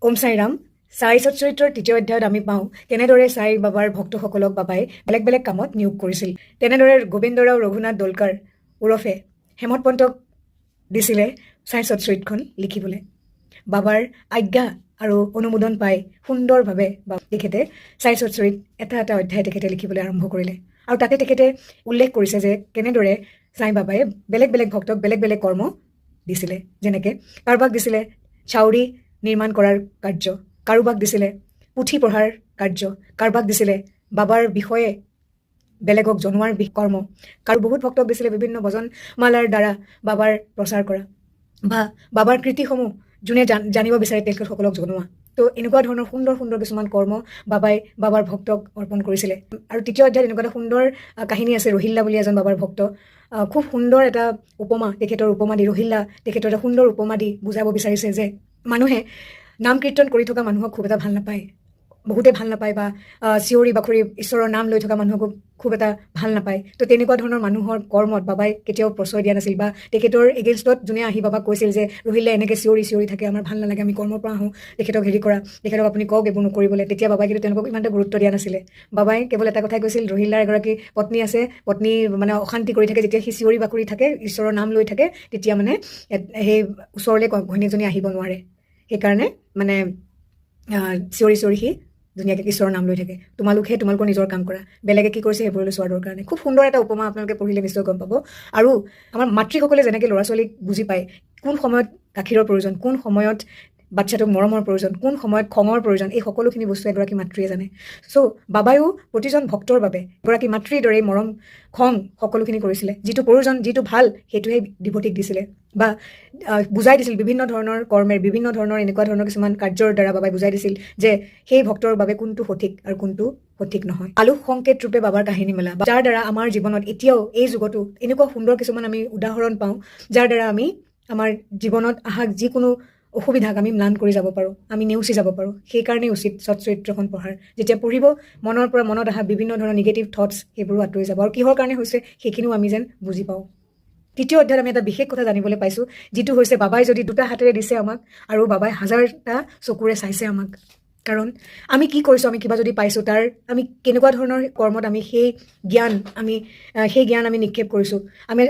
ওম সাই ৰাম। সাই সৎচৰিত্ৰৰ তৃতীয় অধ্যায়ত আমি পাওঁ কেনেদৰে সাই বাবাৰ ভক্তসকলক বাবাই বেলেগ বেলেগ কামত নিয়োগ কৰিছিল। তেনেদৰে গোবিন্দৰাও ৰঘুনাথ দলকাৰ ওৰফে হেমন্ত পন্তক দিছিলে সাই সৎচৰিতখন লিখিবলৈ। বাবাৰ আজ্ঞা আৰু অনুমোদন পাই সুন্দৰভাৱে তেখেতে সাই সৎচৰিত এটা এটা অধ্যায় তেখেতে লিখিবলৈ আৰম্ভ কৰিলে। আৰু তাতে তেখেতে উল্লেখ কৰিছে যে কেনেদৰে সাই বাবাই বেলেগ বেলেগ ভক্তক বেলেগ বেলেগ কৰ্ম দিছিলে। যেনেকৈ কাৰোবাক দিছিলে চাউৰি নিৰ্মাণ কৰাৰ কাৰ্য, কাৰোবাক দিছিলে পুথি পঢ়াৰ কাৰ্য, কাৰোবাক দিছিলে বাবাৰ বিষয়ে বেলেগক জনোৱাৰ কৰ্ম, বহুত ভক্তক দিছিলে বিভিন্ন ভজনমালাৰ দ্বাৰা বাবাৰ প্ৰচাৰ কৰা বা বাবাৰ কৃতিসমূহ যোনে জানিব বিচাৰে তেখেতসকলক জনোৱা। তো এনেকুৱা ধৰণৰ সুন্দৰ সুন্দৰ কিছুমান কৰ্ম বাবাই বাবাৰ ভক্তক অৰ্পণ কৰিছিলে। আৰু তৃতীয় অধ্যায়ত এনেকুৱা এটা সুন্দৰ কাহিনী আছে। ৰহিল্লা বুলি এজন বাবাৰ ভক্ত, খুব সুন্দৰ এটা উপমা, তেখেতৰ উপমা দি ৰহিল্লা তেখেতৰ এটা সুন্দৰ উপমা দি বুজাব বিচাৰিছে যে মানুহে নাম কীৰ্তন কৰি থকা মানুহক খুব এটা ভাল নাপায়, বহুতে ভাল নাপায়, বা চিঞৰি বাখৰি ঈশ্বৰৰ নাম লৈ থকা মানুহকো খুব এটা ভাল নাপায়। তো তেনেকুৱা ধৰণৰ মানুহৰ কৰ্মত বাবাই কেতিয়াও প্ৰশ্ৰয় দিয়া নাছিল, বা তেখেতৰ এগেইনষ্টত যোনে আহি বাবাক কৈছিল যে ৰহিল্লা এনেকৈ চিঞৰি চিঞৰি থাকে, আমাৰ ভাল নালাগে, আমি কৰ্মৰ পৰা আহোঁ, তেখেতক হেৰি কৰা, তেখেতক আপুনি কওক এইবোৰ নকৰিবলৈ, তেতিয়া বাবাই কিন্তু তেওঁলোকক ইমান এটা গুৰুত্ব দিয়া নাছিলে। বাবাই কেৱল এটা কথাই কৈছিল, ৰহিল্লাৰ এগৰাকী পত্নী আছে, পত্নী মানে অশান্তি কৰি থাকে, যেতিয়া সি চিঞৰি বাখৰি থাকে, ঈশ্বৰৰ নাম লৈ থাকে, তেতিয়া মানে সেই ওচৰলৈ ঘৈণীয়েকজনী আহিব নোৱাৰে। সেইকাৰণে মানে চিঞৰি চিঞৰি সি ধুনীয়াকৈ ঈশ্বৰৰ নাম লৈ থাকে। তোমালোকৰ নিজৰ কাম কৰা, বেলেগে কি কৰিছে সেইবোৰলৈ চোৱাৰ কাৰণে। খুব সুন্দৰ এটা উপমা, আপোনালোকে পঢ়িলে নিশ্চয় গম পাব। আৰু আমাৰ মাতৃসকলে যেনেকৈ ল'ৰা ছোৱালীক বুজি পায় কোন সময়ত গাখীৰৰ প্ৰয়োজন, কোন সময়ত বাচ্ছাটোক মৰমৰ প্ৰয়োজন, কোন সময়ত খঙৰ প্ৰয়োজন, এই সকলোখিনি বস্তু এগৰাকী মাতৃয়ে জানে। চ' বাবায়ো প্ৰতিজন ভক্তৰ বাবে এগৰাকী মাতৃৰ দৰেই মৰম খং সকলোখিনি কৰিছিলে। যিটো প্ৰয়োজন, যিটো ভাল, সেইটোহে ডিভটিক দিছিলে বা বুজাই দিছিল। বিভিন্ন ধৰণৰ কৰ্মেৰ, বিভিন্ন ধৰণৰ এনেকুৱা ধৰণৰ কিছুমান কাৰ্যৰ দ্বাৰা বাবাই বুজাই দিছিল যে সেই ভক্তৰ বাবে কোনটো সঠিক আৰু কোনটো সঠিক নহয়। আলোক সংকেত ৰূপে বাবাৰ কাহিনী মেলা, যাৰ দ্বাৰা আমাৰ জীৱনত এতিয়াও এই যুগতো এনেকুৱা সুন্দৰ কিছুমান আমি উদাহৰণ পাওঁ, যাৰ দ্বাৰা আমি আমাৰ জীৱনত অহা যিকোনো অসুবিধাক আমি ম্লান কৰি যাব পাৰোঁ, আমি নেওচি যাব পাৰোঁ। সেইকাৰণেই উচিত সৎচৰিত্ৰখন পঢ়াৰ। যেতিয়া পঢ়িব মনৰ পৰা মনত অহা বিভিন্ন ধৰণৰ নিগেটিভ থটছ সেইবোৰো আঁতৰি যাব, আৰু কিহৰ কাৰণে হৈছে সেইখিনিও আমি যেন বুজি পাওঁ। তৃতীয় অধ্যায়ত আমি এটা বিশেষ কথা জানিবলৈ পাইছোঁ, যিটো হৈছে বাবাই যদি দুটা হাতেৰে দিছে আমাক আৰু বাবাই হাজাৰটা চকুৰে চাইছে আমাক। কাৰণ আমি কি কৰিছোঁ, আমি কিবা যদি পাইছোঁ, তাৰ আমি কেনেকুৱা ধৰণৰ কৰ্মত আমি সেই জ্ঞান আমি নিক্ষেপ কৰিছোঁ।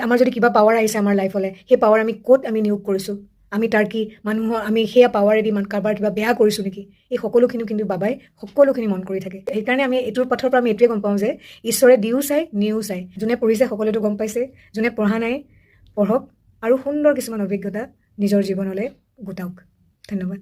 আমাৰ যদি কিবা পাৱাৰ আহিছে আমাৰ লাইফলৈ, সেই পাৱাৰ আমি ক'ত আমি নিয়োগ কৰিছোঁ, আমি তাৰ কি আমি সেয়া পাৱাৰেদি কাৰোবাৰ কিবা বেয়া কৰিছোঁ নেকি, এই সকলোখিনি কিন্তু বাবাই সকলোখিনি মন কৰি থাকে। সেইকাৰণে আমি এইটোৰ পথৰ পৰা আমি এইটোৱে গম পাওঁ যে ঈশ্বৰে দিও চাই নিও চাই। যোনে পঢ়িছে সকলোৱেতো গম পাইছে, যোনে পঢ়া নাই পঢ়ক আৰু সুন্দৰ কিছুমান অভিজ্ঞতা নিজৰ জীৱনলৈ গোটাওক। ধন্যবাদ।